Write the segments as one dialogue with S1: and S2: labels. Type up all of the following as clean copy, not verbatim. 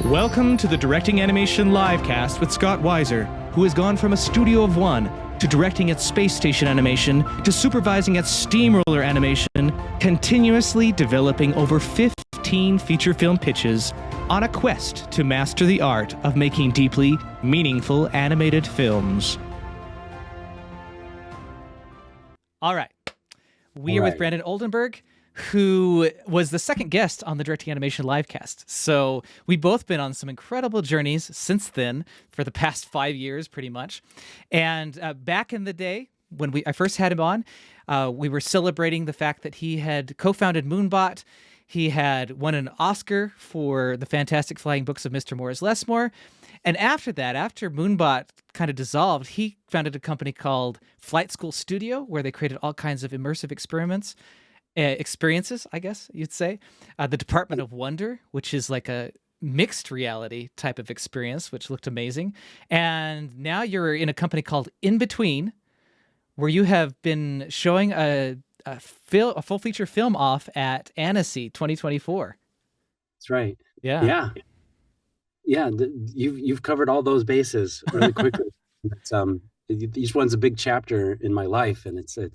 S1: Welcome to the Directing Animation Livecast with Scott Weiser, who has gone from a studio of one to directing at Spacestation Animation to supervising at Steamroller Animation, continuously developing over 15 feature film pitches on a quest to master the art of making deeply meaningful animated films. All right. We are with Brandon Oldenburg, who was the second guest on the Directing Animation Livecast. So we've both been on some incredible journeys since then, for the past 5 years, pretty much. And back in the day, when I first had him on, we were celebrating the fact that he had co-founded Moonbot. He had won an Oscar for the fantastic flying books of Mr. Morris Lessmore. And after that, after Moonbot kind of dissolved, he founded a company called Flight School Studio, where they created all kinds of immersive experiences, I guess you'd say. The Department of Wonder, which is like a mixed reality type of experience, which looked amazing. And now you're in a company called InBetween, where you have been showing a full feature film off at Annecy 2024.
S2: That's right.
S1: Yeah.
S2: You've covered all those bases really quickly. Each one's a big chapter in my life, and it's a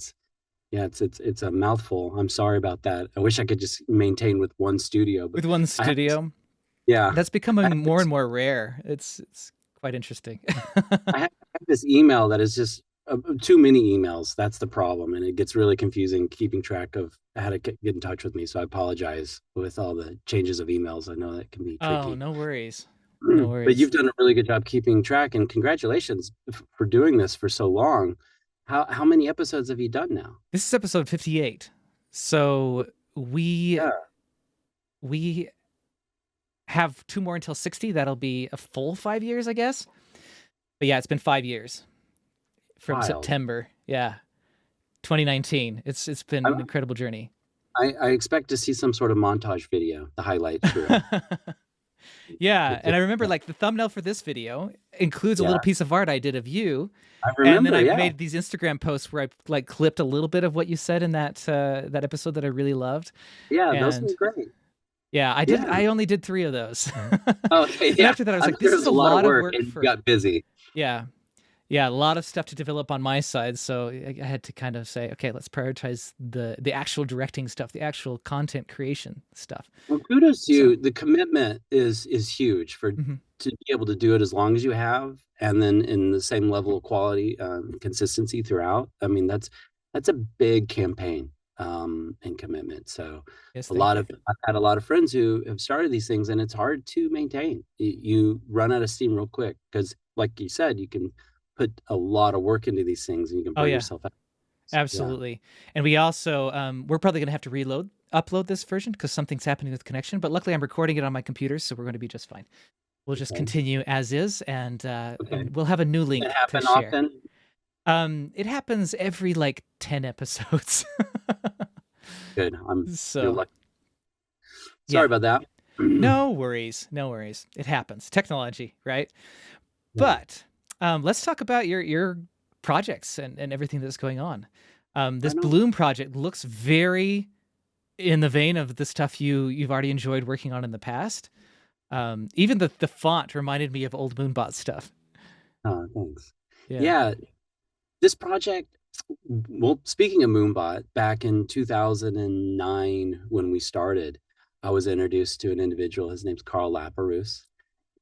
S2: mouthful. I'm sorry about that. I wish I could just maintain with one studio.
S1: With one studio?
S2: Yeah.
S1: That's becoming more and more rare. It's quite interesting.
S2: I have this email that is just too many emails. That's the problem. And it gets really confusing keeping track of how to get in touch with me. So I apologize with all the changes of emails. I know that can be tricky.
S1: Oh, no worries. No worries.
S2: But you've done a really good job keeping track, and congratulations for doing this for so long. How many episodes have you done now?
S1: This is episode 58. So we have 2 more until 60. That'll be a full 5 years, I guess. But yeah, it's been 5 years from September. Yeah. 2019. It's been an incredible journey.
S2: I expect to see some sort of montage video, the highlights.
S1: Yeah, and I remember like the thumbnail for this video includes a little piece of art I did of you.
S2: I remember,
S1: and then I made these Instagram posts where I like clipped a little bit of what you said in that episode that I really loved.
S2: Yeah, those were great.
S1: Yeah, I did. I only did 3 of those.
S2: Okay,
S1: And after that, I was like, this is a lot of work.
S2: And you got busy.
S1: Yeah, a lot of stuff to develop on my side. So I had to kind of say, okay, let's prioritize the actual directing stuff, the actual content creation stuff.
S2: Well, kudos to you. The commitment is huge to be able to do it as long as you have, and then in the same level of quality, consistency throughout. I mean, that's a big campaign and commitment. So
S1: yes,
S2: I've had a lot of friends who have started these things, and it's hard to maintain. You run out of steam real quick because, like you said, you can put a lot of work into these things, and you can burn yourself out. So,
S1: absolutely. And we also we're probably going to have to upload this version because something's happening with connection, but luckily I'm recording it on my computer, so we're going to be just fine. We'll just continue as is, and we'll have a new link to share.
S2: Often?
S1: It happens every like 10 episodes.
S2: Good.
S1: So
S2: lucky. Sorry about that.
S1: No worries. It happens. Technology, right? But let's talk about your projects and everything that's going on. This Bloom project looks very in the vein of the stuff you've already enjoyed working on in the past. Even the font reminded me of old Moonbot stuff.
S2: Oh, thanks. Yeah. This project, well, speaking of Moonbot, back in 2009 when we started, I was introduced to an individual. His name's Carl Laperus.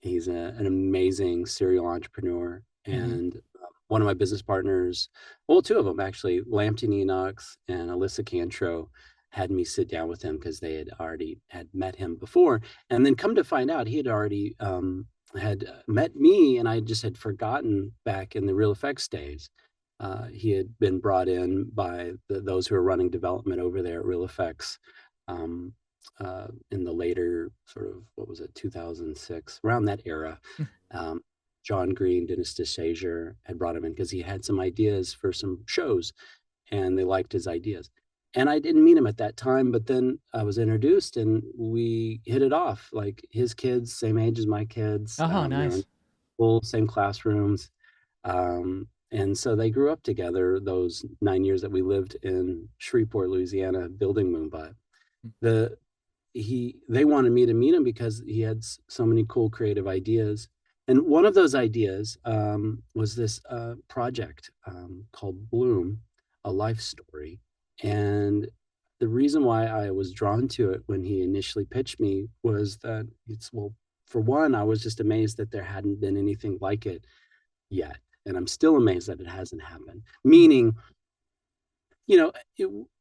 S2: He's an amazing serial entrepreneur, and one of my business partners, well, 2 of them actually, Lampton Enox and Alyssa Cantro, had me sit down with him because they had already met him before. And then come to find out, he had already had met me, and I just had forgotten back in the Real Effects days. He had been brought in by those who are running development over there at Real Effects. In the later sort of, 2006, around that era. John Green, Dennis DeSager had brought him in because he had some ideas for some shows, and they liked his ideas. And I didn't meet him at that time, but then I was introduced, and we hit it off. Like, his kids, same age as my kids.
S1: Oh, nice.
S2: Same classrooms. And so they grew up together those 9 years that we lived in Shreveport, Louisiana, building Moonbot. they wanted me to meet him because he had so many cool creative ideas. And one of those ideas was this project called Bloom, a life story. And the reason why I was drawn to it when he initially pitched me was that well, for one, I was just amazed that there hadn't been anything like it yet. And I'm still amazed that it hasn't happened. Meaning,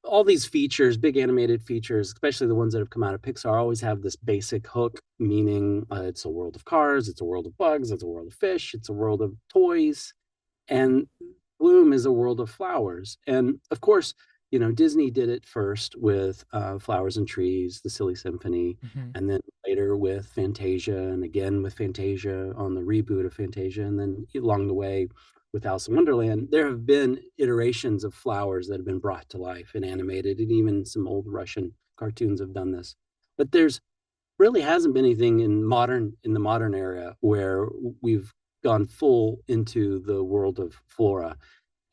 S2: all these features, big animated features, especially the ones that have come out of Pixar, always have this basic hook, meaning it's a world of cars, it's a world of bugs, it's a world of fish, it's a world of toys. And Bloom is a world of flowers. And of course, Disney did it first with Flowers and Trees, The Silly Symphony, and then later with Fantasia, and again with Fantasia on the reboot of Fantasia, and then along the way with Alice in Wonderland. There have been iterations of flowers that have been brought to life and animated, and even some old Russian cartoons have done this. But there's really hasn't been anything in the modern era where we've gone full into the world of flora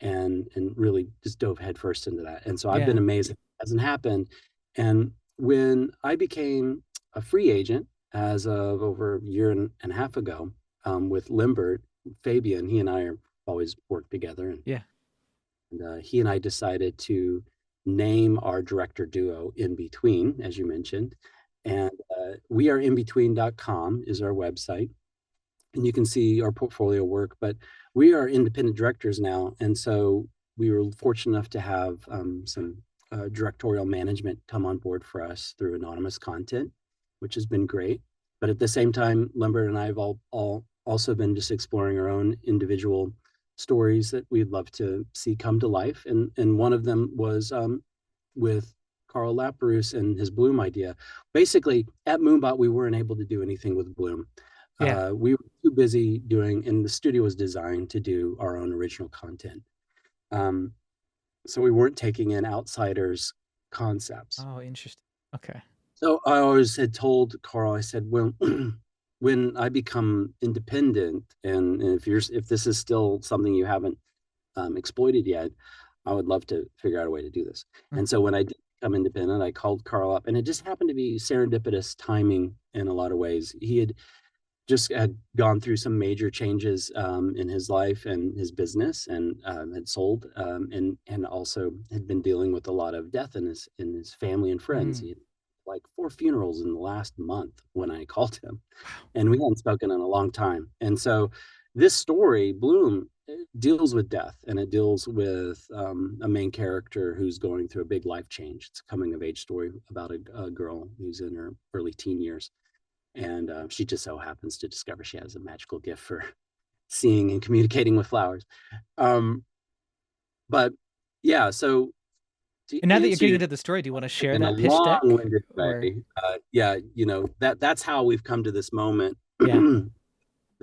S2: and really just dove headfirst into that. And so I've been amazed it hasn't happened. And when I became a free agent as of over a year and a half ago, with Limbert, Fabian, he and I are always worked together. And he and I decided to name our director duo InBetween, as you mentioned. And we are inbetween.com is our website. And you can see our portfolio work, but we are independent directors now. And so we were fortunate enough to have some directorial management come on board for us through anonymous content, which has been great. But at the same time, Lambert and I have all also been just exploring our own individual stories that we'd love to see come to life. And one of them was with Carl Lapperus and his Bloom idea. Basically, at Moonbot, we weren't able to do anything with Bloom. We were too busy doing, and the studio was designed to do our own original content. So we weren't taking in outsiders' concepts.
S1: Oh, interesting. Okay.
S2: So I always had told Carl, I said, well, when I become independent, and if this is still something you haven't exploited yet, I would love to figure out a way to do this. And so when I did become independent, I called Carl up, and it just happened to be serendipitous timing in a lot of ways. He had just had gone through some major changes in his life and his business, and had sold, and also had been dealing with a lot of death in his family and friends. He had like 4 funerals in the last month when I called him, and we hadn't spoken in a long time. And so this story, Bloom, deals with death, and it deals with a main character who's going through a big life change. It's a coming of age story about a girl who's in her early teen years. And she just so happens to discover she has a magical gift for seeing and communicating with flowers. But yeah, so
S1: and now that you're getting into the story, do you want to share that pitch deck?
S2: Way, yeah, that's how we've come to this moment. The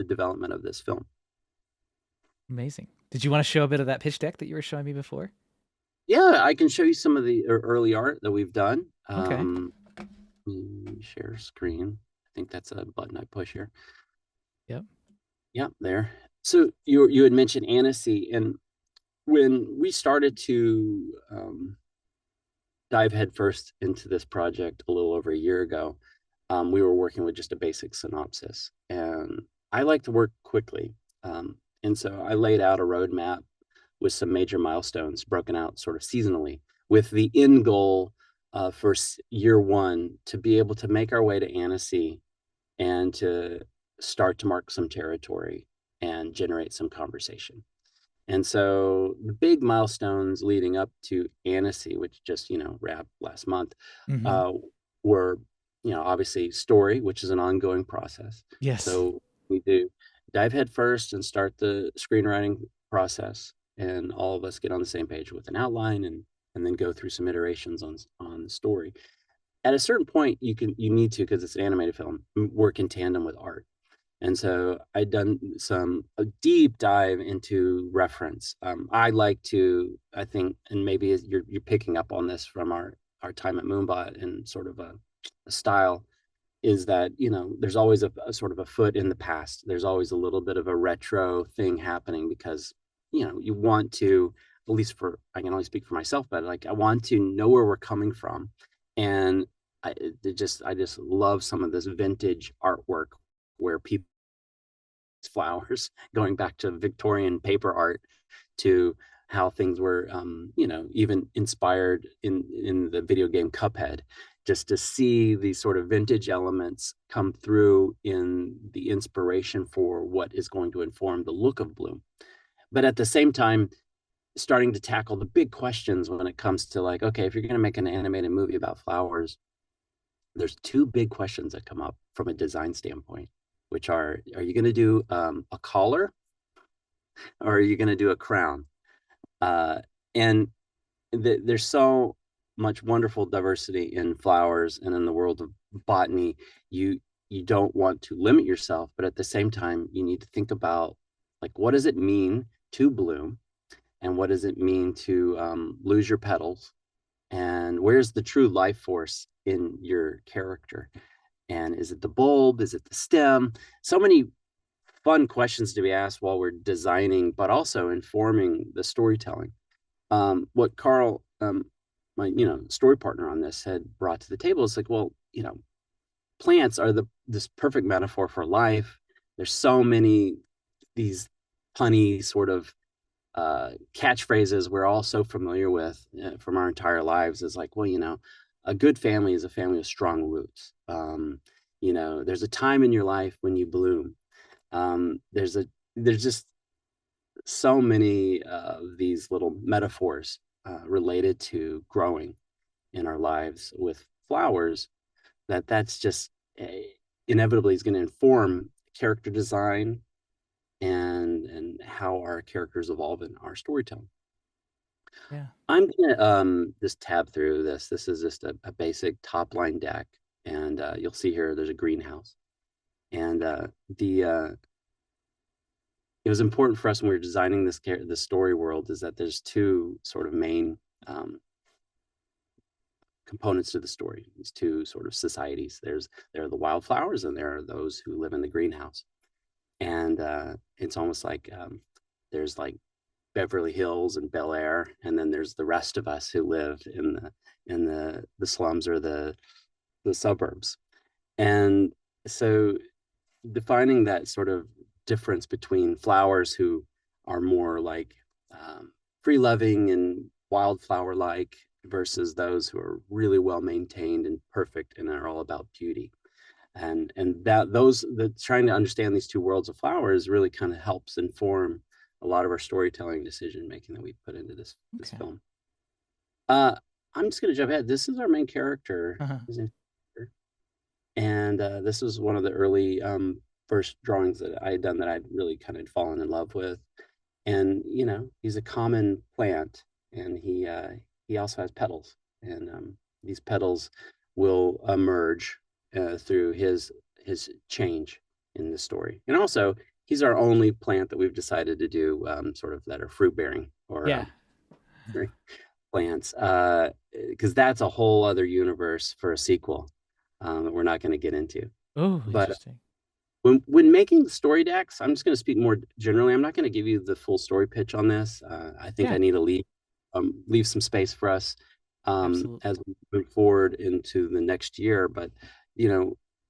S2: development of this film.
S1: Amazing. Did you want to show a bit of that pitch deck that you were showing me before?
S2: Yeah, I can show you some of the early art that we've done.
S1: Okay.
S2: Share screen. I think that's a button I push here.
S1: Yep.
S2: Yeah, there. So you had mentioned Annecy, and when we started to dive headfirst into this project a little over a year ago, we were working with just a basic synopsis, and I like to work quickly. And so I laid out a roadmap with some major milestones broken out sort of seasonally, with the end goal for year 1 to be able to make our way to Annecy and to start to mark some territory and generate some conversation. And so the big milestones leading up to Annecy, which just, wrapped last month, were, obviously story, which is an ongoing process.
S1: Yes.
S2: So we do dive head first and start the screenwriting process, and all of us get on the same page with an outline, and then go through some iterations on the story. At a certain point, you need to, because it's an animated film, work in tandem with art. And so I'd done a deep dive into reference. I like to, I think, and maybe you're picking up on this from our time at Moonbot, and sort of a style, is that, there's always a sort of a foot in the past. There's always a little bit of a retro thing happening, because, you want to, at least I can only speak for myself, but like, I want to know where we're coming from. And I just love some of this vintage artwork where people flowers going back to Victorian paper art to how things were, even inspired in the video game Cuphead, just to see these sort of vintage elements come through in the inspiration for what is going to inform the look of Bloom. But at the same time, starting to tackle the big questions when it comes to like, okay, if you're going to make an animated movie about flowers, there's two big questions that come up from a design standpoint, which are you going to do a collar or are you going to do a crown? And there's so much wonderful diversity in flowers and in the world of botany. You don't want to limit yourself, but at the same time, you need to think about like what does it mean to bloom, and what does it mean to lose your petals, and where's the true life force in your character, and is it the bulb, is it the stem? So many fun questions to be asked while we're designing, but also informing the storytelling. What Carl, my story partner on this, had brought to the table is like, well, plants are this perfect metaphor for life. There's so many these punny sort of catchphrases we're all so familiar with from our entire lives. Is like, well, a good family is a family with strong roots. There's a time in your life when you bloom. There's just so many of these little metaphors related to growing in our lives with flowers that's just inevitably is going to inform character design and how our characters evolve in our storytelling.
S1: Yeah.
S2: I'm gonna just tab through this. This is just a basic top line deck, and you'll see here there's a greenhouse, and the it was important for us when we were designing this story world is that there's two sort of main components to the story. These two sort of societies. There are the wildflowers, and there are those who live in the greenhouse. And it's almost like there's like Beverly Hills and Bel Air, and then there's the rest of us who live in the slums or the suburbs. And so defining that sort of difference between flowers who are more like free loving and wildflower like versus those who are really well maintained and perfect and are all about beauty. And that those the trying to understand these two worlds of flowers really kind of helps inform a lot of our storytelling decision making that we put into this film. I'm just going to jump ahead. This is our main character. His name's Peter. And this was one of the early first drawings that I had done that I'd really kind of fallen in love with. And he's a common plant, and he also has petals, and these petals will emerge through his change in the story. And also, he's our only plant that we've decided to do sort of that are fruit bearing or plants, because that's a whole other universe for a sequel that we're not going to get into.
S1: Oh,
S2: but
S1: interesting.
S2: When making the story decks, I'm just going to speak more generally. I'm not going to give you the full story pitch on this. I think I need to leave some space for us as we move forward into the next year. But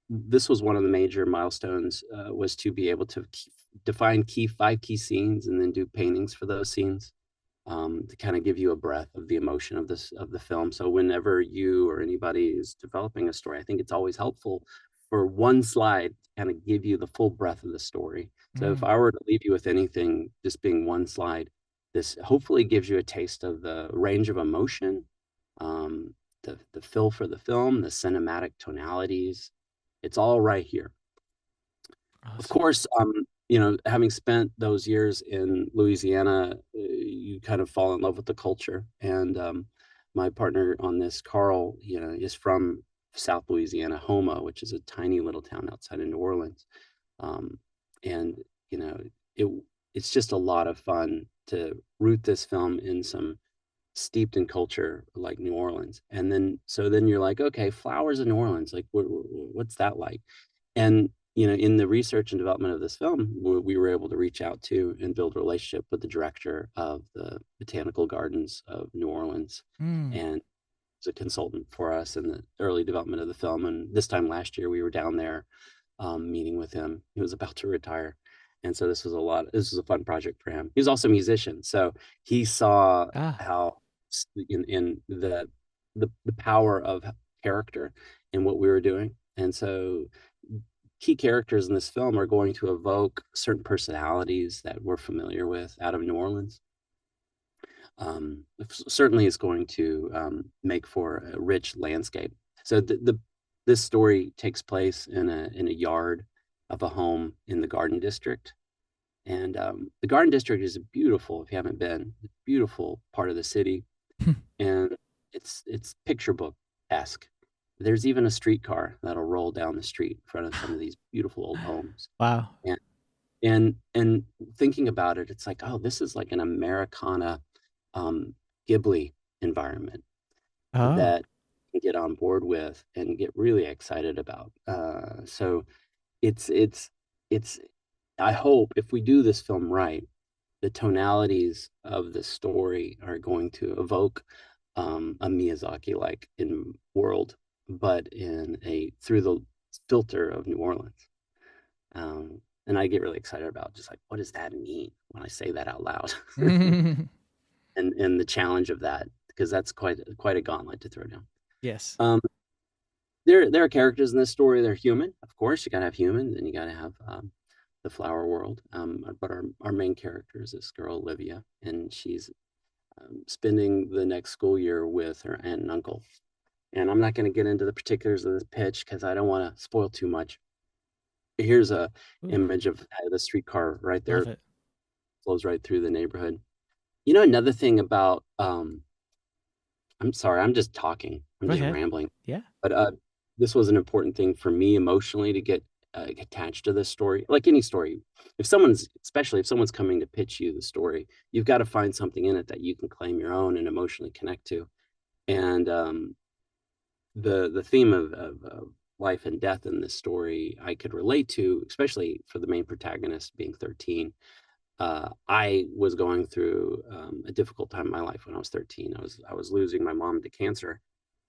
S2: this was one of the major milestones was to be able to define five key scenes and then do paintings for those scenes to kind of give you a breath of the emotion of the film. So whenever you or anybody is developing a story, I think it's always helpful for one slide to kind of give you the full breadth of the story. So if I were to leave you with anything, just being one slide, this hopefully gives you a taste of the range of emotion, the feel for the film, the cinematic tonalities. It's all right here. Awesome. Of course, having spent those years in Louisiana, you kind of fall in love with the culture. And my partner on this, Carl, is from South Louisiana, Houma, which is a tiny little town outside of New Orleans. And it's just a lot of fun to root this film in some steeped in culture like New Orleans. And then you're like, okay, flowers in New Orleans, like what's that like? And in the research and development of this film, we were able to reach out to and build a relationship with the director of the Botanical Gardens of New Orleans. And was a consultant for us in the early development of the film. And this time last year, we were down there meeting with him. He was about to retire. And so this was a fun project for him. He was also a musician. So he saw
S1: Ah.
S2: how in the power of character in what we were doing. And so key characters in this film are going to evoke certain personalities that we're familiar with out of New Orleans. Certainly is going to make for a rich landscape. So this story takes place in a yard of a home in the Garden District, and the Garden District is beautiful. If you haven't been, it's a beautiful part of the city, and it's picture book esque. There's even a streetcar that'll roll down the street in front of some of these beautiful old homes.
S1: Wow.
S2: And thinking about it, it's like, oh, this is like an Americana Ghibli environment
S1: Oh.
S2: that you can get on board with and get really excited about. So it's I hope if we do this film right, the tonalities of the story are going to evoke a Miyazaki like in world, but in a through the filter of New Orleans. And I get really excited about just like, what does that mean when I say that out loud? And the challenge of that, because that's quite a gauntlet to throw down.
S1: Yes.
S2: Um, there are characters in this story. They're human, of course. You gotta have humans, and you gotta have the flower world. But our main character is this girl Olivia, and she's spending the next school year with her aunt and uncle. And I'm not going to get into the particulars of this pitch because I don't want to spoil too much. Here's a
S1: Ooh,
S2: image of the streetcar right
S1: love
S2: there,
S1: it.
S2: flows right through the neighborhood. You know, another thing about I'm sorry, I'm just talking. I'm
S1: Go
S2: just
S1: ahead.
S2: rambling.
S1: Yeah.
S2: But this was an important thing for me emotionally to get attached to this story. Like any story, especially if someone's coming to pitch you the story, you've got to find something in it that you can claim your own and emotionally connect to. And the theme of life and death in this story, I could relate to, especially for the main protagonist being 13. I was going through a difficult time in my life when I was 13. I was losing my mom to cancer,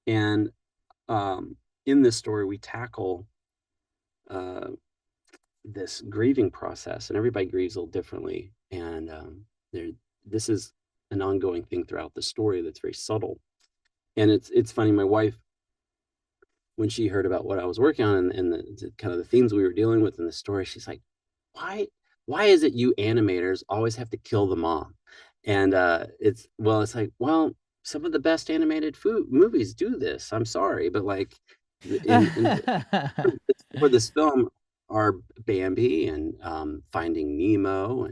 S2: and in this story we tackle uh, this grieving process, and everybody grieves a little differently. And there, this is an ongoing thing throughout the story that's very subtle. And it's funny. My wife, when she heard about what I was working on and the kind of the themes we were dealing with in the story, she's like, why why is it you animators always have to kill the mom? And it's like, well, some of the best animated food movies do this. I'm sorry, but like in for this film are Bambi and Finding Nemo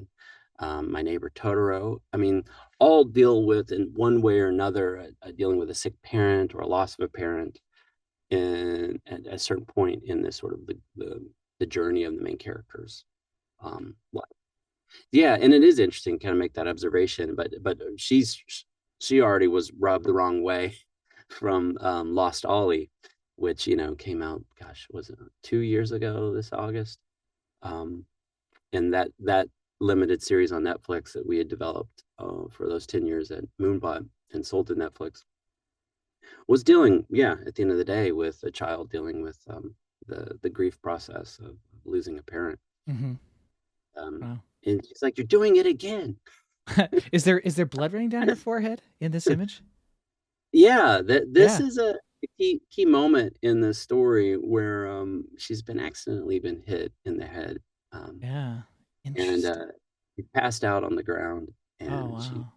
S2: and My Neighbor Totoro. I mean, all deal with in one way or another dealing with a sick parent or a loss of a parent, and at a certain point in this sort of the journey of the main characters. Life. Yeah, and it is interesting kind of make that observation, but she already was rubbed the wrong way from Lost Ollie, which came out, gosh, was it 2 years ago this August? Um, and that limited series on Netflix that we had developed for those 10 years at Moonbot and sold to Netflix was dealing, yeah, at the end of the day, with a child dealing with the grief process of losing a parent.
S1: Hmm.
S2: Um,
S1: Wow.
S2: and she's like, "You're doing it again."
S1: Is there blood running down her forehead in this image?
S2: Yeah, that this
S1: Yeah.
S2: is a key moment in the story where she's been accidentally been hit in the head, um,
S1: Yeah.
S2: and
S1: Interesting.
S2: she passed out on the ground,
S1: Oh
S2: and she's
S1: wow.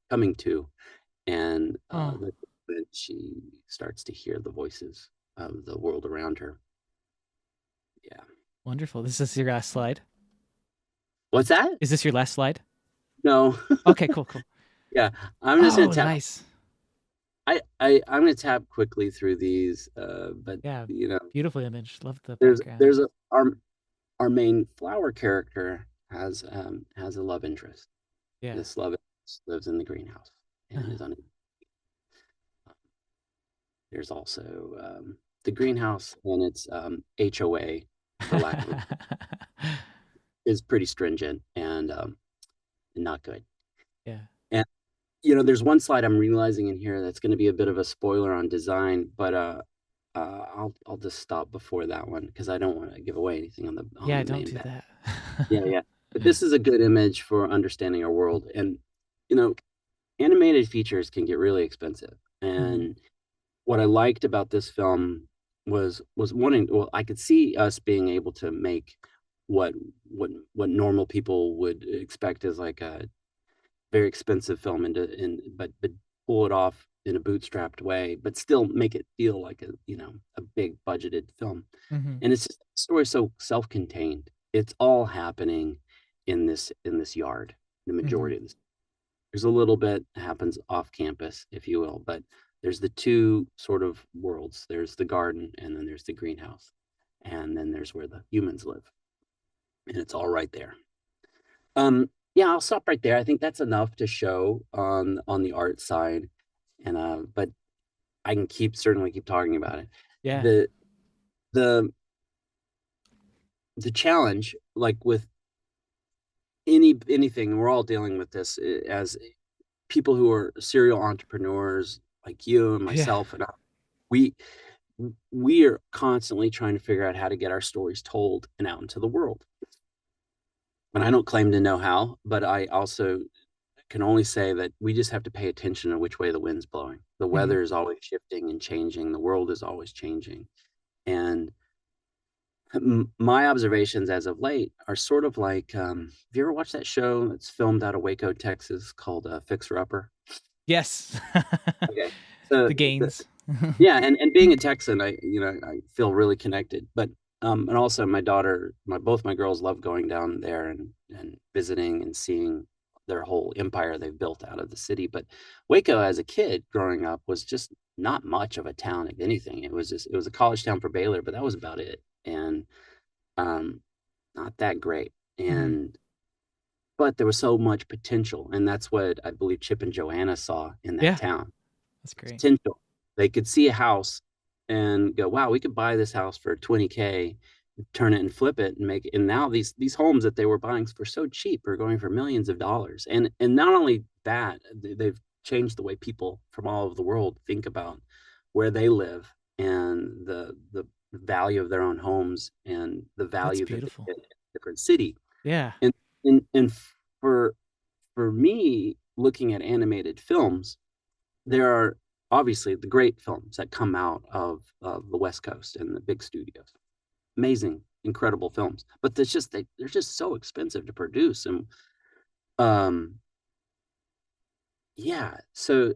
S2: coming to, and
S1: Oh,
S2: when she starts to hear the voices of the world around her. Yeah.
S1: wonderful. This is your last slide.
S2: What's that?
S1: Is this your last slide?
S2: No.
S1: Okay, cool, cool.
S2: Yeah, I'm just gonna
S1: Oh,
S2: tap.
S1: nice.
S2: I'm gonna tap quickly through these, but
S1: Yeah.
S2: you know,
S1: Beautiful image. Love the background.
S2: there's our main flower character has a love interest.
S1: Yeah.
S2: This love interest lives in the greenhouse and
S1: Uh-huh.
S2: is on. There's also the greenhouse and its HOA, for lack of, is pretty stringent and not good.
S1: Yeah.
S2: And there's one slide I'm realizing in here that's going to be a bit of a spoiler on design, but I'll just stop before that one because I don't want to give away anything on the
S1: Yeah, don't
S2: main
S1: do
S2: bit.
S1: that.
S2: Yeah, yeah. But this is a good image for understanding our world. And you know, animated features can get really expensive.
S1: Mhm.
S2: And what I liked about this film was wanting, well, I could see us being able to make what what normal people would expect as like a very expensive film but pull it off in a bootstrapped way, but still make it feel like a big budgeted film.
S1: Mhm.
S2: And it's just the story so self-contained. It's all happening in this yard, the
S1: Mhm.
S2: majority of this. There's a little bit happens off campus, if you will, but there's the two sort of worlds. There's the garden and then there's the greenhouse. And then there's where the humans live. And it's all right there. Yeah, I'll stop right there. I think that's enough to show on the art side. And but I can certainly keep talking about it.
S1: Yeah.
S2: The the the challenge, like with anything, we're all dealing with this as people who are serial entrepreneurs like you and
S1: Yeah.
S2: myself, and we we are constantly trying to figure out how to get our stories told and out into the world. And I don't claim to know how, but I also can only say that we just have to pay attention to which way the wind's blowing. The
S1: Mhm.
S2: weather is always shifting and changing. The world is always changing. And my observations as of late are sort of like, have you ever watched that show that's filmed out of Waco, Texas called Fixer Upper?
S1: Yes.
S2: Okay. So
S1: The gains.
S2: yeah, and being a Texan, I feel really connected. But and also my daughter, both my girls love going down there and visiting and seeing their whole empire they've built out of the city. But Waco, as a kid growing up, was just not much of a town, if anything. It was a college town for Baylor, but that was about it, and um, not that great.
S1: Mhm.
S2: And but there was so much potential, and that's what I believe Chip and Joanna saw in that
S1: Yeah,
S2: town
S1: that's great.
S2: potential. They could see a house and go, wow, we could buy this house for 20K, turn it and flip it and make it. And now these homes that they were buying for so cheap are going for millions of dollars. And not only that, they've changed the way people from all over the world think about where they live and the value of their own homes and the
S1: That's
S2: value that they
S1: beautiful.
S2: get in a different city.
S1: Yeah.
S2: And for for me, looking at animated films, there are obviously the great films that come out of the West Coast and the big studios. Amazing, incredible films, but they're just so expensive to produce, and um, yeah. So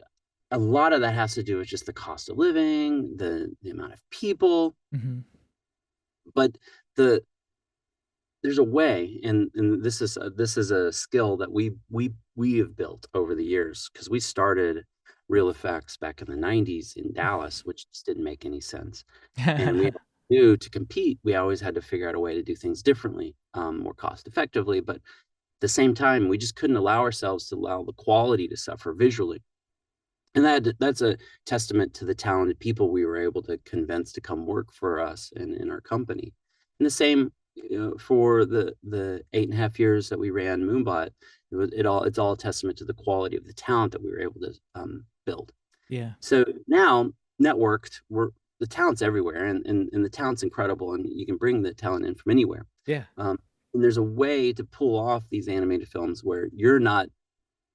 S2: a lot of that has to do with just the cost of living, the amount of people,
S1: Mhm.
S2: but the there's a way, and this is a skill that we have built over the years because we started real effects back in the 90s in Dallas, which just didn't make any sense. And we knew to compete, we always had to figure out a way to do things differently, more cost effectively. But at the same time, we just couldn't allow ourselves to allow the quality to suffer visually. And that's a testament to the talented people we were able to convince to come work for us and in our company. And the same, for the 8.5 years that we ran Moonbot, it's all a testament to the quality of the talent that we were able to build.
S1: Yeah.
S2: So now networked, the talent's everywhere, and the talent's incredible, and you can bring the talent in from anywhere.
S1: Yeah.
S2: And there's a way to pull off these animated films where you're not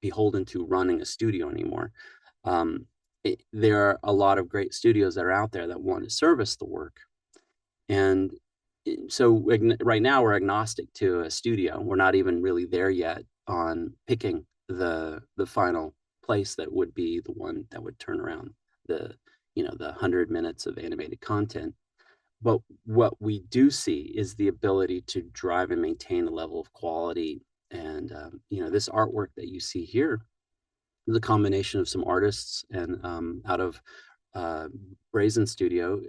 S2: beholden to running a studio anymore. There are a lot of great studios that are out there that want to service the work. And so right now we're agnostic to a studio. We're not even really there yet on picking the final place that would be the one that would turn around the 100 minutes of animated content. But what we do see is the ability to drive and maintain a level of quality. And this artwork that you see here is a combination of some artists and out of uh, Brazen Studio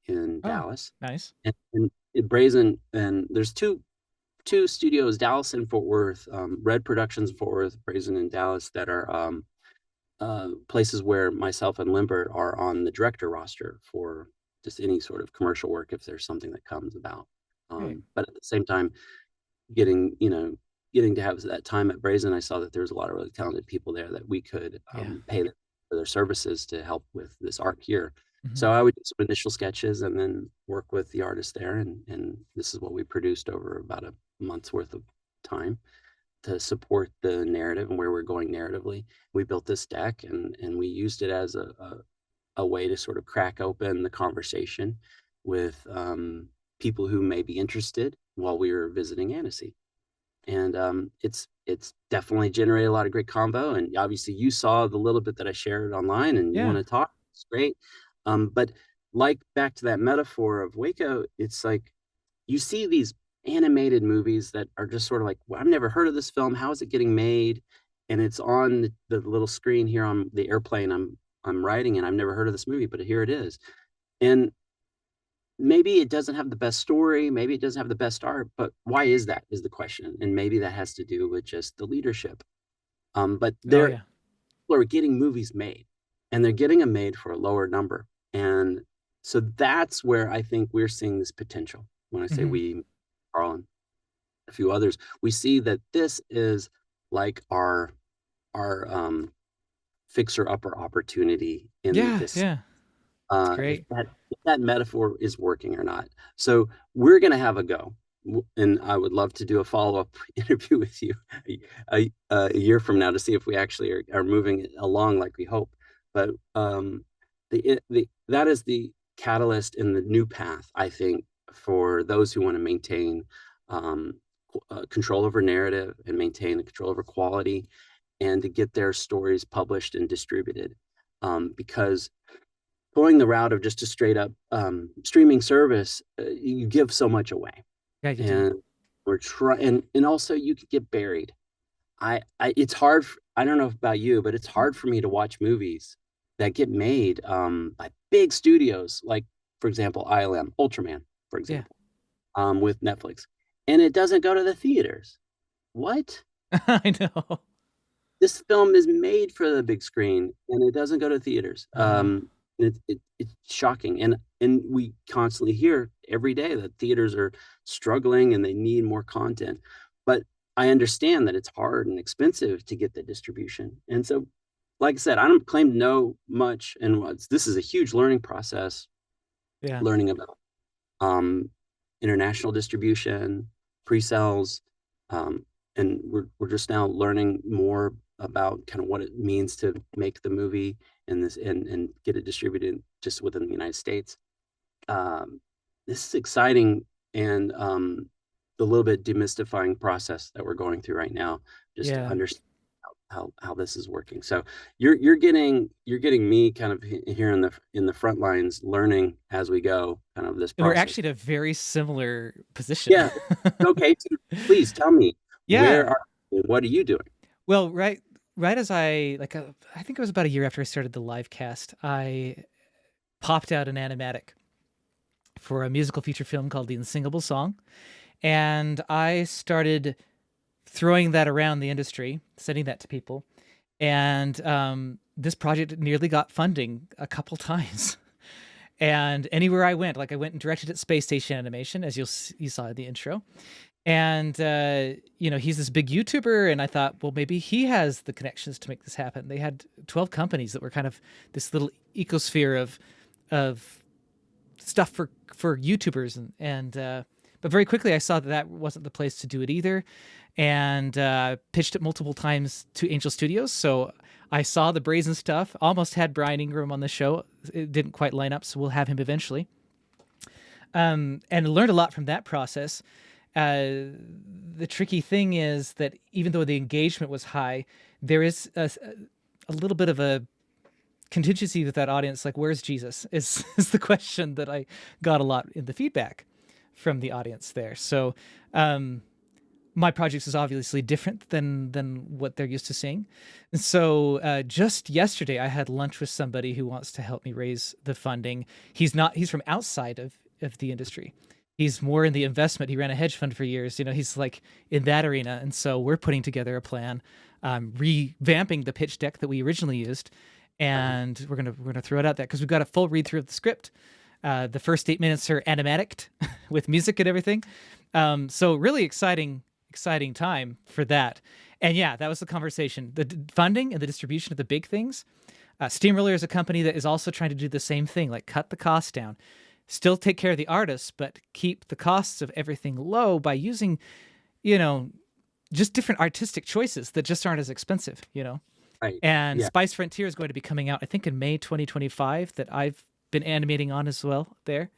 S2: in
S1: Oh,
S2: Dallas.
S1: nice.
S2: And Brazen, and there's two studios, Dallas and Fort Worth, Red Productions in Fort Worth, Brazen in Dallas, that are places where myself and Limbert are on the director roster for just any sort of commercial work if there's something that comes about.
S1: Great.
S2: But at the same time, getting getting to have that time at Brazen, I saw that there was a lot of really talented people there that we could pay them for their services to help with this art here. So I would do some initial sketches and then work with the artist there. And this is what we produced over about a month's worth of time to support the narrative and where we're going narratively. We built this deck and we used it as a way to sort of crack open the conversation with people who may be interested while we were visiting Annecy. And it's definitely generated a lot of great combo. And obviously you saw the little bit that I shared online and you want to talk. It's great. But like back to that metaphor of Waco, it's like you see these animated movies that are just sort of like, well, I've never heard of this film. How is it getting made? And it's on the little screen here on the airplane I'm writing, and I've never heard of this movie, but here it is. And maybe it doesn't have the best story, maybe it doesn't have the best art, but why is that is the question. And maybe that has to do with just the leadership. But people are getting movies made, and they're getting them made for a lower number. And so that's where I think we're seeing this potential. When I say we, Carl and a few others, we see that this is like our fixer-upper opportunity in this.
S1: Great.
S2: If that metaphor is working or not. So we're going to have a go. And I would love to do a follow-up interview with you a year from now to see if we actually are moving along like we hope. But that is the catalyst in the new path, I think, for those who want to maintain control over narrative and maintain the control over quality and to get their stories published and distributed. Because going the route of just a straight up streaming service, you give so much away.
S1: Yeah, you
S2: and
S1: do.
S2: We're trying, and also you could get buried. It's hard. I don't know about you, but it's hard for me to watch movies that get made by big studios, like, for example, ILM, Ultraman, for example, with Netflix, and it doesn't go to the theaters. What?
S1: I know.
S2: This film is made for the big screen, and it doesn't go to theaters. It's shocking, and we constantly hear every day that theaters are struggling and they need more content. But I understand that it's hard and expensive to get the distribution, and so, like I said, I don't claim to know much, and this is a huge learning process. Learning about international distribution, pre-sales, and we're just now learning more about kind of what it means to make the movie and get it distributed just within the United States. This is exciting, and the little bit demystifying process that we're going through right now, just to understand how this is working. So you're getting me kind of here in the front lines, learning as we go, kind of this process.
S1: We're actually in a very similar position.
S2: Yeah. Okay. So please tell me, what are you doing?
S1: Well, right as I think it was about a year after I started the live cast, I popped out an animatic for a musical feature film called The Insingable Song. And I started throwing that around the industry, sending that to people. And this project nearly got funding a couple times. And anywhere I went, like I went and directed at Spacestation Animation, as you saw in the intro. And, he's this big YouTuber, and I thought, well, maybe he has the connections to make this happen. They had 12 companies that were kind of this little ecosphere of stuff for YouTubers. But very quickly I saw that wasn't the place to do it either, and pitched it multiple times to Angel Studios. So I saw the Brazen stuff, almost had Brian Ingram on the show. It didn't quite line up, so we'll have him eventually. And learned a lot from that process. The tricky thing is that even though the engagement was high, there is a little bit of a contingency with that audience. Like, where's Jesus is the question that I got a lot in the feedback from the audience there. So my project is obviously different than what they're used to seeing. And so just yesterday I had lunch with somebody who wants to help me raise the funding. He's from outside of the industry. He's more in the investment. He ran a hedge fund for years. He's like in that arena. And so we're putting together a plan, revamping the pitch deck that we originally used. And we're gonna throw it out there because we've got a full read through of the script. The first 8 minutes are animatic with music and everything. So really exciting exciting time for that. And yeah, that was the conversation. The funding and the distribution of the big things. Steamroller is a company that is also trying to do the same thing, like cut the cost down, still take care of the artists, but keep the costs of everything low by using, just different artistic choices that just aren't as expensive,
S2: Right.
S1: And
S2: Yeah.
S1: Spice Frontier is going to be coming out, I think, in May 2025, that I've been animating on as well there.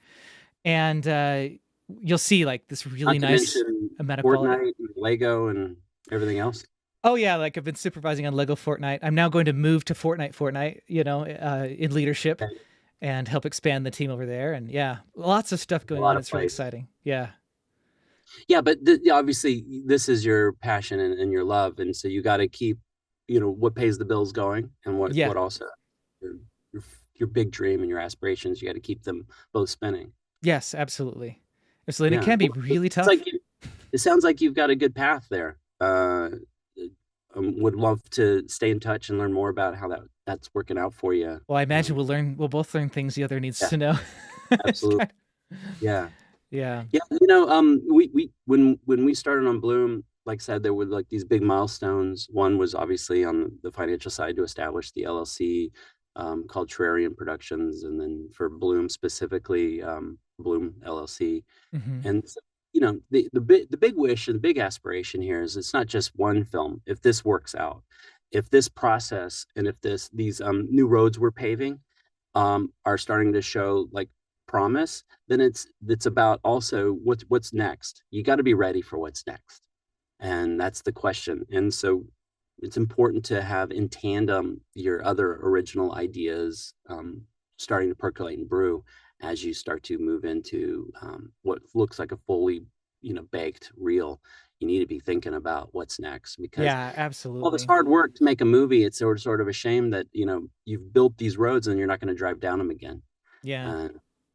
S1: And you'll see like this really nice amount of quality.
S2: Fortnite and Lego and everything else.
S1: Oh yeah, like I've been supervising on Lego Fortnite. I'm now going to move to Fortnite, in leadership
S2: Okay.
S1: and help expand the team over there. And yeah, lots of stuff going on. It's really exciting. Yeah.
S2: Yeah, but obviously this is your passion and your love, and so you got to keep, what pays the bills going, and what also your, your your big dream and your aspirations. You got to keep them both spinning.
S1: Yes, absolutely. Absolutely. And
S2: Yeah.
S1: it can be really tough.
S2: It sounds like you've got a good path there. Would love to stay in touch and learn more about how that's working out for you.
S1: Well, I imagine we'll both learn things the other needs to know.
S2: Absolutely. Yeah.
S1: Yeah.
S2: Yeah. We when we started on Bloom, like I said, there were like these big milestones. One was obviously on the financial side to establish the LLC, called Terrarium Productions, and then for Bloom specifically, Bloom LLC.
S1: Mm-hmm.
S2: And so, the big wish and the big aspiration here is it's not just one film. If this works out, if this process and if these new roads we're paving are starting to show like promise, then it's about also what's next. You got to be ready for what's next, and that's the question. And so it's important to have in tandem your other original ideas starting to percolate and brew as you start to move into what looks like a fully, baked reel. You need to be thinking about what's next, because
S1: yeah, absolutely.
S2: all this hard work to make a movie, it's sort of a shame that, you've built these roads and you're not going to drive down them again.
S1: Yeah.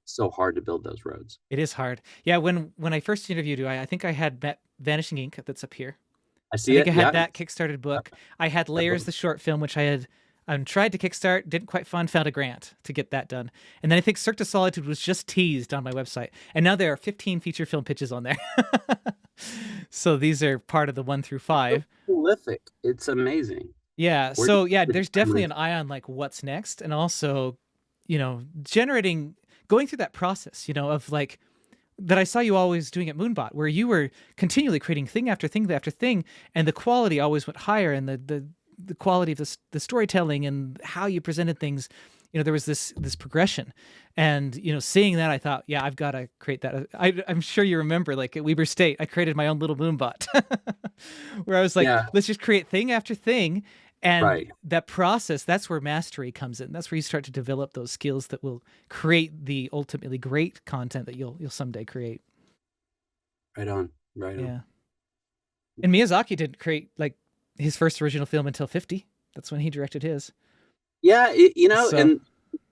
S2: So hard to build those roads.
S1: It is hard. Yeah. When I first interviewed you, I think I had met Vanishing Ink that's up here.
S2: I see it.
S1: I had that Kickstarted book. I had Layers, the short film, which I had tried to kickstart, didn't quite found a grant to get that done. And then I think Cirque du Solitude was just teased on my website. And now there are 15 feature film pitches on there. So these are part of the 1 through 5.
S2: It's prolific. It's amazing.
S1: Yeah. So yeah, there's definitely an eye on like what's next. And also, going through that process, of like, that I saw you always doing at Moonbot, where you were continually creating thing after thing after thing, and the quality always went higher, and the quality of the storytelling and how you presented things, there was this progression. And seeing that, I thought, yeah, I've got to create that. I'm sure you remember, like at Weber State, I created my own little Moonbot where I was like, let's just create thing after thing. And that process, that's where mastery comes in. That's where you start to develop those skills that will create the ultimately great content that you'll someday create.
S2: Right on.
S1: Yeah. And Miyazaki didn't create like his first original film until 50. That's when he directed his.
S2: Yeah, and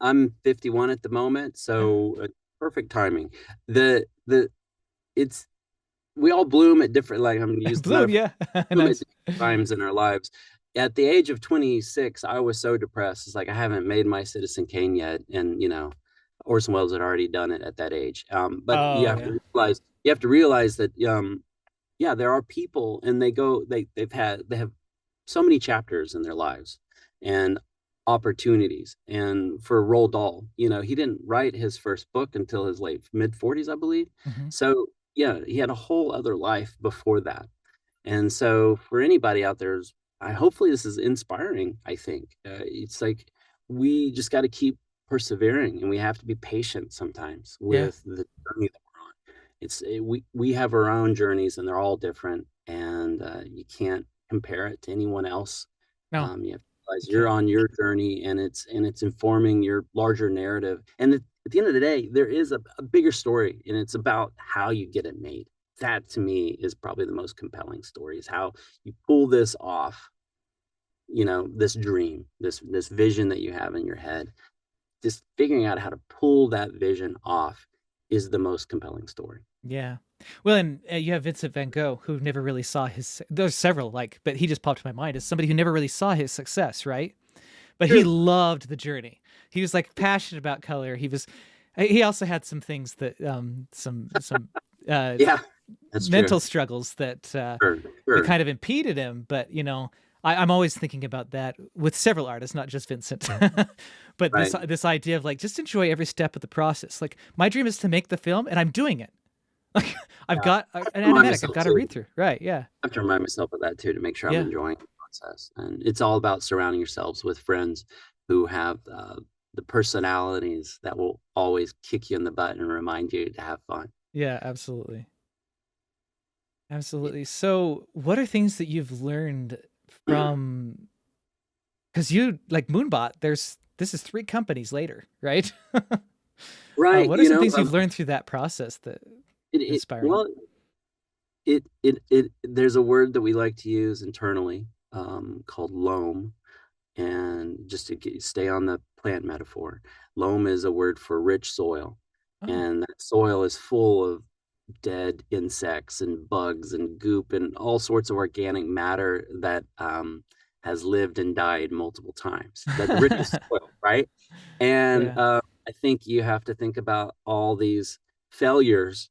S2: I'm 51 at the moment, so perfect timing. We all bloom at different, like I'm used
S1: bloom,
S2: to
S1: nice.
S2: at different times in our lives. At the age of 26, I was so depressed. It's like I haven't made my Citizen Kane yet, and Orson Welles had already done it at that age. But you have to realize that there are people, and they have so many chapters in their lives and opportunities. And for Roald Dahl, he didn't write his first book until his mid 40s, I believe.
S1: Mm-hmm.
S2: So yeah, he had a whole other life before that. And so for anybody out there, hopefully this is inspiring. I think it's like we just got to keep persevering, and we have to be patient sometimes with the journey that we're on. We have our own journeys, and they're all different, and you can't compare it to anyone else.
S1: No.
S2: You have to realize you're on your journey, and it's informing your larger narrative. And at the end of the day, there is a bigger story, and it's about how you get it made. That to me is probably the most compelling story, is how you pull this off, this dream, this vision that you have in your head. Just figuring out how to pull that vision off is the most compelling story.
S1: Yeah. Well, and you have Vincent van Gogh, who never really saw there's several, but he just popped to my mind as somebody who never really saw his success, right? But he loved the journey. He was like passionate about color. He also had some things that,
S2: That's
S1: mental
S2: true.
S1: struggles that
S2: Sure,
S1: that
S2: sure.
S1: kind of impeded him. But I'm always thinking about that with several artists, not just Vincent. But this
S2: Right.
S1: this idea of like just enjoy every step of the process. Like my dream is to make the film, and I'm doing it. Like I've
S2: Yeah.
S1: got
S2: I have
S1: an
S2: to remind
S1: animatic, I've
S2: myself
S1: got a
S2: too.
S1: read through. Right? Yeah.
S2: I have to remind myself of that too to make sure I'm
S1: Yeah.
S2: enjoying the process. And it's all about surrounding yourselves with friends who have the personalities that will always kick you in the butt and remind you to have fun.
S1: Yeah. Absolutely. Absolutely. So, what are things that you've learned from? Because you like Moonbot. This is 3 companies later, right?
S2: Right.
S1: What are some things you've learned through that process that inspiring?
S2: Well, there's a word that we like to use internally called loam. And just to stay on the plant metaphor, loam is a word for rich soil.
S1: Oh,
S2: And that soil is full of dead insects and bugs and goop and all sorts of organic matter that has lived and died multiple times. That the richest soil, right? And
S1: yeah,
S2: I think you have to think about all these failures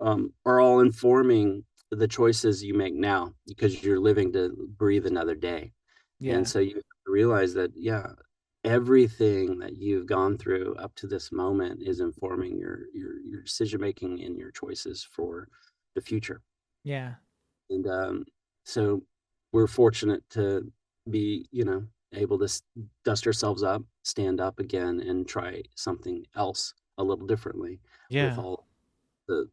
S2: are all informing the choices you make now because you're living to breathe another day. And
S1: yeah,
S2: so you have to realize that, yeah, everything that you've gone through up to this moment is informing your decision making and your choices for the future.
S1: yeah,
S2: And so we're fortunate to be, able to dust ourselves up, stand up again, and try something else a little differently with
S1: yeah,
S2: all the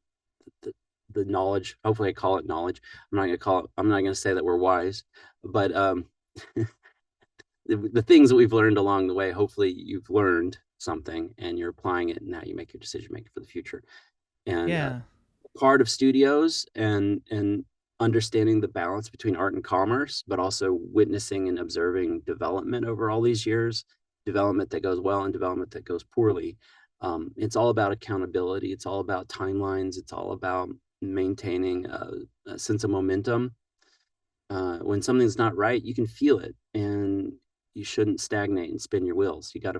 S2: the, the knowledge. Hopefully, I call it knowledge. I'm not gonna call it. I'm not gonna say that we're wise, but the things that we've learned along the way. Hopefully, you've learned something and you're applying it. And now you make your decision making for the future. And
S1: yeah,
S2: part of studios and understanding the balance between art and commerce, but also witnessing and observing development over all these years, development that goes well and development that goes poorly. It's all about accountability. It's all about timelines. It's all about maintaining a sense of momentum. When something's not right, you can feel it, and you shouldn't stagnate and spin your wheels. You got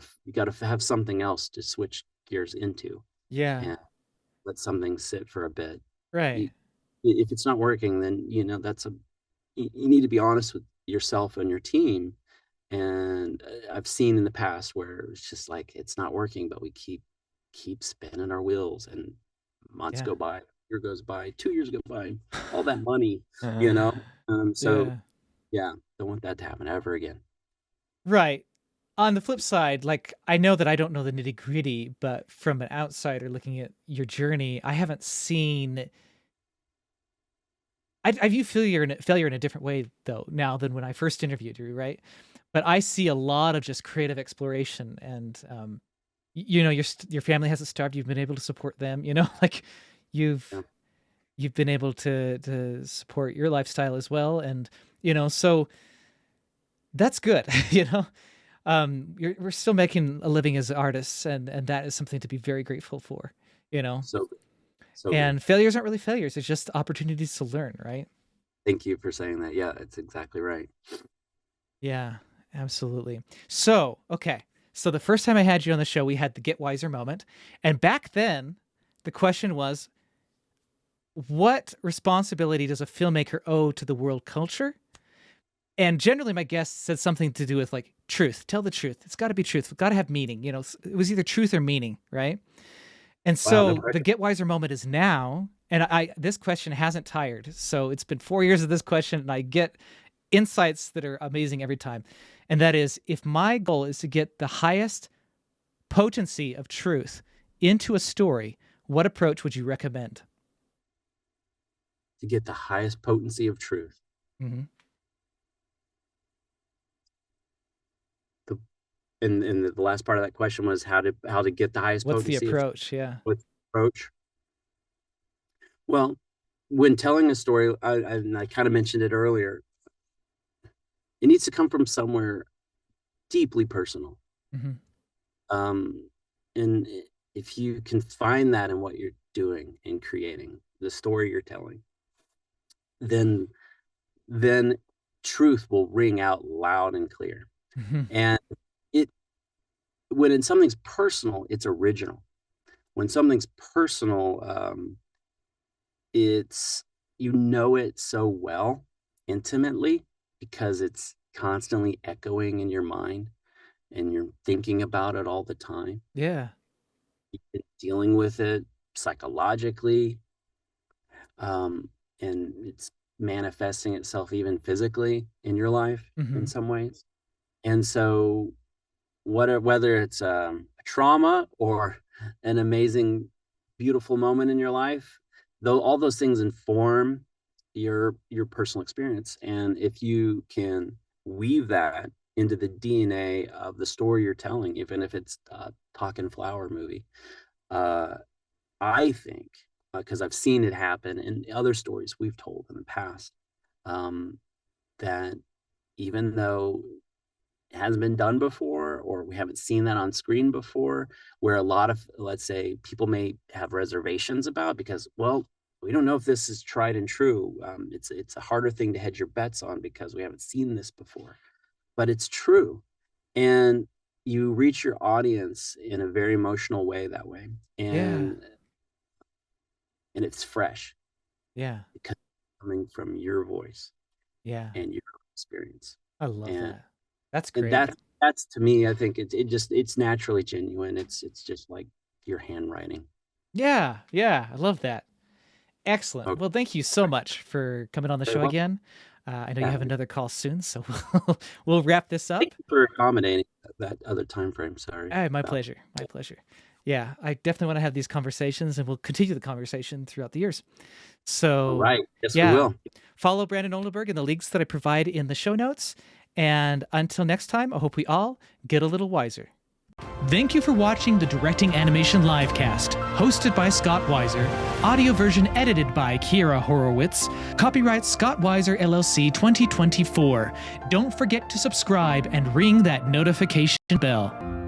S2: to have something else to switch gears into,
S1: yeah,
S2: and let something sit for a bit.
S1: right,
S2: You, if it's not working, then you need to be honest with yourself and your team. And I've seen in the past where it's just like it's not working, but we keep spinning our wheels, and months
S1: yeah,
S2: go by, year goes by, 2 years go by, all that money, you know. So
S1: yeah,
S2: yeah, don't want that to happen ever again.
S1: right. On the flip side, like I know that I don't know the nitty gritty, but from an outsider looking at your journey, I haven't seen. I view failure in a different way though now than when I first interviewed you, right? But I see a lot of just creative exploration, and your family hasn't starved. You've been able to support them. Like you've
S2: Yeah.
S1: you've been able to support your lifestyle as well, and so that's good. We're still making a living as artists, and that is something to be very grateful for. You know,
S2: So good. So good.
S1: and failures aren't really failures; it's just opportunities to learn, right?
S2: Thank you for saying that. Yeah, it's exactly right.
S1: Yeah, absolutely. So, okay. So the first time I had you on the show, we had the Get Wiser moment. And back then, the question was, what responsibility does a filmmaker owe to the world culture? And generally, my guest said something to do with like truth. Tell the truth. It's got to be truth. It's got to have meaning. It was either truth or meaning, right? And
S2: Wow, no
S1: so the
S2: pressure.
S1: Get Wiser moment is now. And this question hasn't tired. So it's been 4 years of this question, and I get insights that are amazing every time. And that is, if my goal is to get the highest potency of truth into a story, what approach would you recommend?
S2: To get the highest potency of truth.
S1: Mm-hmm.
S2: The and the last part of that question was how to get the highest
S1: What's the
S2: potency of
S1: approach? Yeah.
S2: with approach. Well, when telling a story, I kind of mentioned it earlier. It needs to come from somewhere deeply personal.
S1: Mm-hmm.
S2: Um, and if you can find that in what you're doing and creating, the story you're telling, then then truth will ring out loud and clear.
S1: Mm-hmm.
S2: And it when something's personal, it's original. When something's personal, it's you know it so well, intimately, because it's constantly echoing in your mind and you're thinking about it all the time.
S1: Yeah.
S2: You've been dealing with it psychologically, and it's manifesting itself even physically in your life in some ways. And so whether it's a trauma or an amazing, beautiful moment in your life, though all those things inform your personal experience. And if you can weave that into the DNA of the story you're telling, even if it's a Talking Flower movie, I think, because I've seen it happen in other stories we've told in the past, that even though it hasn't been done before, or we haven't seen that on screen before, where a lot of, let's say, people may have reservations about because, well, we don't know if this is tried and true. It's a harder thing to hedge your bets on because we haven't seen this before, but it's true. And you reach your audience in a very emotional way that way. And it's fresh.
S1: Yeah.
S2: Because it's coming from your voice.
S1: Yeah.
S2: And your experience.
S1: I love that. That's great.
S2: And that's to me, I think it's naturally genuine. It's just like your handwriting.
S1: Yeah. I love that. Excellent. Okay. Well, thank you so much for coming on the show again. I know you have another call soon, so we'll wrap this up.
S2: Thank you for accommodating that other time frame. Sorry.
S1: My pleasure. My pleasure. Yeah, I definitely want to have these conversations, and we'll continue the conversation throughout the years. So,
S2: all right. Yes, we will.
S1: Follow Brandon Oldenburg in the links that I provide in the show notes. And until next time, I hope we all get a little wiser. Thank you for watching the Directing Animation Livecast, hosted by Scott Weiser, audio version edited by Kiera Horowitz, copyright Scott Weiser LLC 2024. Don't forget to subscribe and ring that notification bell.